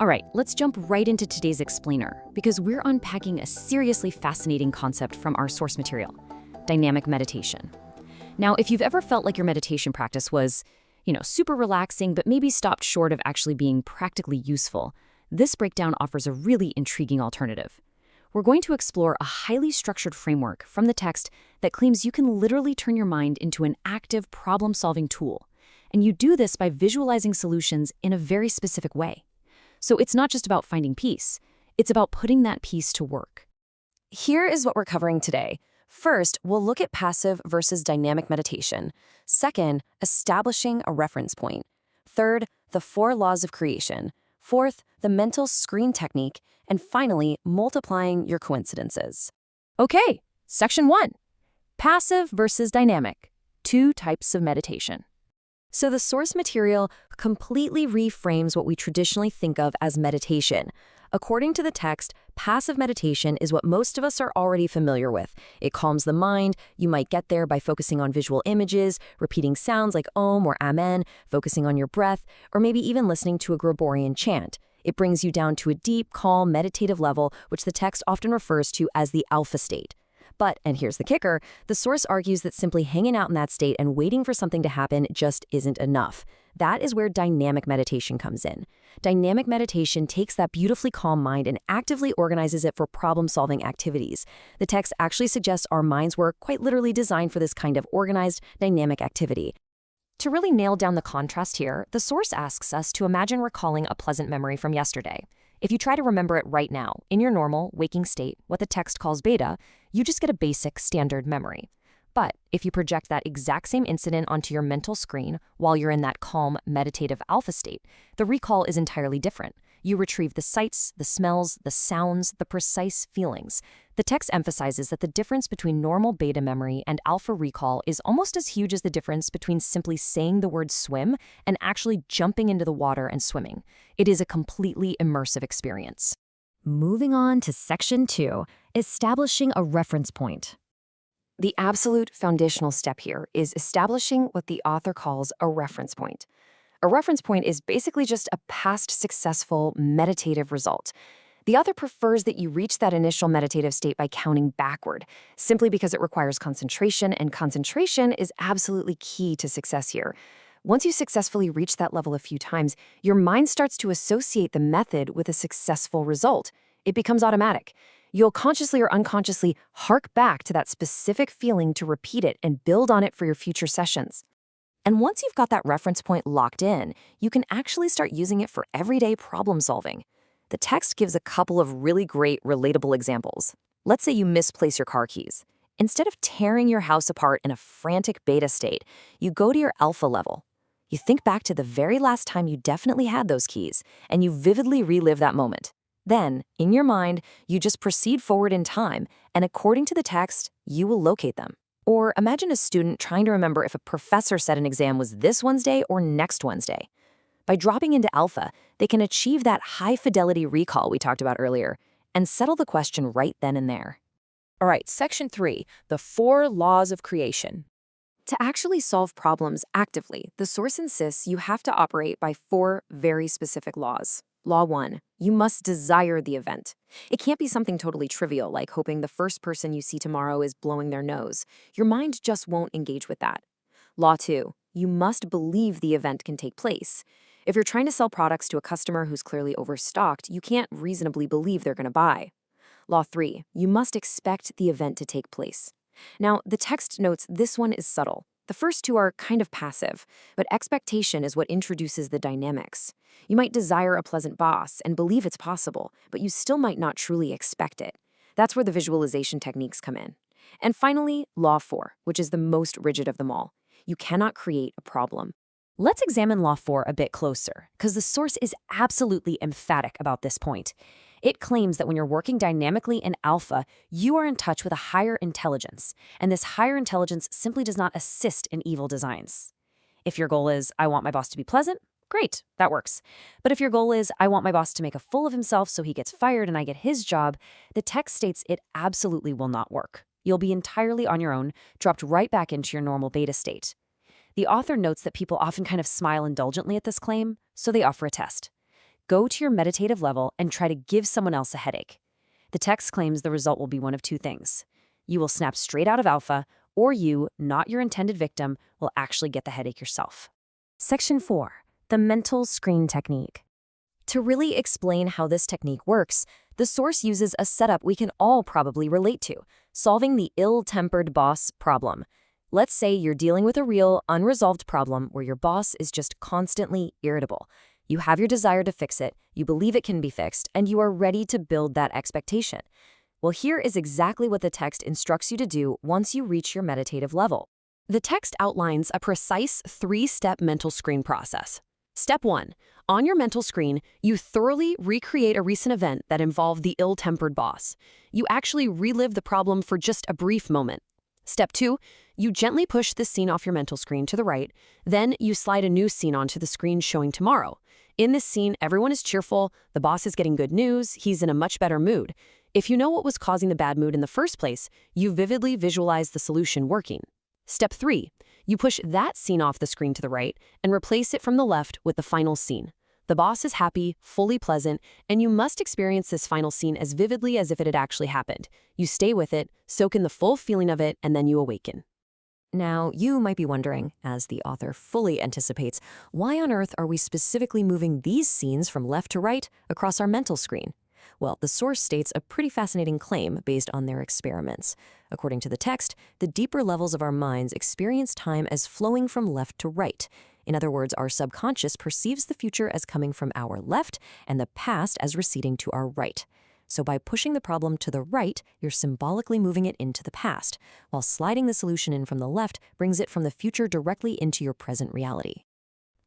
All right, let's jump right into today's explainer, because we're unpacking a seriously fascinating concept from our source material, dynamic meditation. Now, if you've ever felt like your meditation practice was, super relaxing, but maybe stopped short of actually being practically useful, this breakdown offers a really intriguing alternative. We're going to explore a highly structured framework from the text that claims you can literally turn your mind into an active problem-solving tool. And you do this by visualizing solutions in a very specific way. So it's not just about finding peace, it's about putting that peace to work. Here is what we're covering today. First, we'll look at passive versus dynamic meditation. Second, establishing a reference point. Third, the 4 laws of creation. Fourth, the mental screen technique. And finally, multiplying your coincidences. Okay, section 1. Passive versus dynamic. 2 types of meditation. So the source material completely reframes what we traditionally think of as meditation. According to the text, passive meditation is what most of us are already familiar with. It calms the mind. You might get there by focusing on visual images, repeating sounds like Om or Amen, focusing on your breath, or maybe even listening to a Gregorian chant. It brings you down to a deep, calm, meditative level, which the text often refers to as the alpha state. But, and here's the kicker, the source argues that simply hanging out in that state and waiting for something to happen just isn't enough. That is where dynamic meditation comes in. Dynamic meditation takes that beautifully calm mind and actively organizes it for problem-solving activities. The text actually suggests our minds were quite literally designed for this kind of organized, dynamic activity. To really nail down the contrast here, the source asks us to imagine recalling a pleasant memory from yesterday. If you try to remember it right now, in your normal, waking state, what the text calls beta, you just get a basic, standard memory. But if you project that exact same incident onto your mental screen while you're in that calm, meditative alpha state, the recall is entirely different. You retrieve the sights, the smells, the sounds, the precise feelings. The text emphasizes that the difference between normal beta memory and alpha recall is almost as huge as the difference between simply saying the word swim and actually jumping into the water and swimming. It is a completely immersive experience. Moving on to section 2, establishing a reference point. The absolute foundational step here is establishing what the author calls a reference point. A reference point is basically just a past successful meditative result. The author prefers that you reach that initial meditative state by counting backward, simply because it requires concentration, and concentration is absolutely key to success here. Once you successfully reach that level a few times, your mind starts to associate the method with a successful result. It becomes automatic. You'll consciously or unconsciously hark back to that specific feeling to repeat it and build on it for your future sessions. And once you've got that reference point locked in, you can actually start using it for everyday problem solving. The text gives a couple of really great, relatable examples. Let's say you misplace your car keys. Instead of tearing your house apart in a frantic beta state, you go to your alpha level. You think back to the very last time you definitely had those keys, and you vividly relive that moment. Then, in your mind, you just proceed forward in time, and according to the text, you will locate them. Or imagine a student trying to remember if a professor said an exam was this Wednesday or next Wednesday. By dropping into alpha, they can achieve that high-fidelity recall we talked about earlier and settle the question right then and there. All right, section 3, the 4 laws of creation. To actually solve problems actively, the source insists you have to operate by 4 very specific laws. Law 1, you must desire the event. It can't be something totally trivial, like hoping the first person you see tomorrow is blowing their nose. Your mind just won't engage with that. Law 2, you must believe the event can take place. If you're trying to sell products to a customer who's clearly overstocked, you can't reasonably believe they're going to buy. Law 3, you must expect the event to take place. Now, the text notes this one is subtle. The first 2 are kind of passive, but expectation is what introduces the dynamics. You might desire a pleasant boss and believe it's possible, but you still might not truly expect it. That's where the visualization techniques come in. And finally, Law 4, which is the most rigid of them all. You cannot create a problem. Let's examine Law 4 a bit closer, because the source is absolutely emphatic about this point. It claims that when you're working dynamically in alpha, you are in touch with a higher intelligence, and this higher intelligence simply does not assist in evil designs. If your goal is, I want my boss to be pleasant, great, that works. But if your goal is, I want my boss to make a fool of himself so he gets fired and I get his job, the text states it absolutely will not work. You'll be entirely on your own, dropped right back into your normal beta state. The author notes that people often kind of smile indulgently at this claim, so they offer a test. Go to your meditative level and try to give someone else a headache. The text claims the result will be one of two things. You will snap straight out of alpha, or you, not your intended victim, will actually get the headache yourself. Section 4. The mental screen technique. To really explain how this technique works, the source uses a setup we can all probably relate to, solving the ill-tempered boss problem. Let's say you're dealing with a real, unresolved problem where your boss is just constantly irritable. You have your desire to fix it, you believe it can be fixed, and you are ready to build that expectation. Well, here is exactly what the text instructs you to do once you reach your meditative level. The text outlines a precise 3-step mental screen process. Step 1. On your mental screen, you thoroughly recreate a recent event that involved the ill-tempered boss. You actually relive the problem for just a brief moment. Step 2. You gently push the scene off your mental screen to the right. Then you slide a new scene onto the screen showing tomorrow. In this scene, everyone is cheerful, the boss is getting good news, he's in a much better mood. If you know what was causing the bad mood in the first place, you vividly visualize the solution working. Step 3. You push that scene off the screen to the right and replace it from the left with the final scene. The boss is happy, fully pleasant, and you must experience this final scene as vividly as if it had actually happened. You stay with it, soak in the full feeling of it, and then you awaken. Now, you might be wondering, as the author fully anticipates, why on earth are we specifically moving these scenes from left to right across our mental screen? Well, the source states a pretty fascinating claim based on their experiments. According to the text, the deeper levels of our minds experience time as flowing from left to right. In other words, our subconscious perceives the future as coming from our left and the past as receding to our right. So by pushing the problem to the right, you're symbolically moving it into the past, while sliding the solution in from the left brings it from the future directly into your present reality.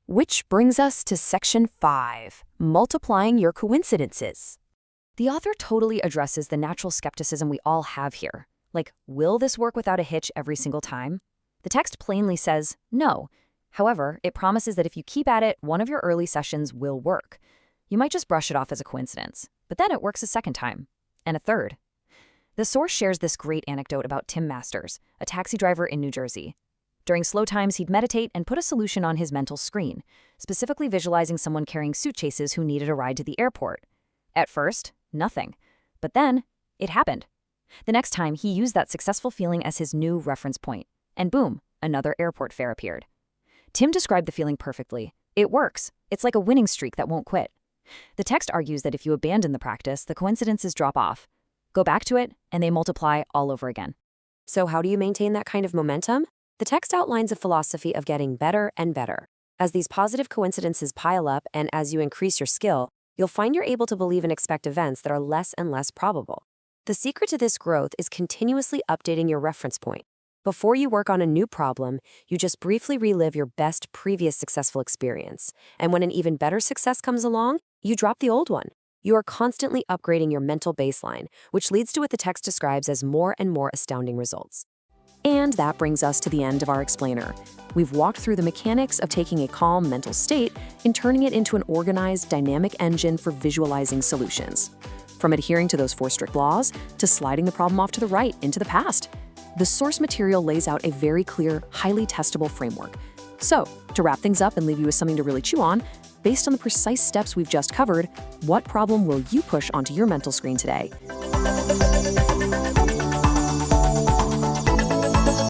Which brings us to Section 5, multiplying your coincidences. The author totally addresses the natural skepticism we all have here. Like, will this work without a hitch every single time? The text plainly says no. However, it promises that if you keep at it, one of your early sessions will work. You might just brush it off as a coincidence, but then it works a second time, and a third. The source shares this great anecdote about Tim Masters, a taxi driver in New Jersey. During slow times, he'd meditate and put a solution on his mental screen, specifically visualizing someone carrying suitcases who needed a ride to the airport. At first, nothing. But then, it happened. The next time, he used that successful feeling as his new reference point, and boom, another airport fare appeared. Tim described the feeling perfectly. It works. It's like a winning streak that won't quit. The text argues that if you abandon the practice, the coincidences drop off. Go back to it, and they multiply all over again. So how do you maintain that kind of momentum? The text outlines a philosophy of getting better and better. As these positive coincidences pile up and as you increase your skill, you'll find you're able to believe and expect events that are less and less probable. The secret to this growth is continuously updating your reference point. Before you work on a new problem, you just briefly relive your best previous successful experience. And when an even better success comes along, you drop the old one. You are constantly upgrading your mental baseline, which leads to what the text describes as more and more astounding results. And that brings us to the end of our explainer. We've walked through the mechanics of taking a calm mental state and turning it into an organized, dynamic engine for visualizing solutions. From adhering to those 4 strict laws to sliding the problem off to the right into the past, the source material lays out a very clear, highly testable framework. So, to wrap things up and leave you with something to really chew on, based on the precise steps we've just covered, what problem will you push onto your mental screen today?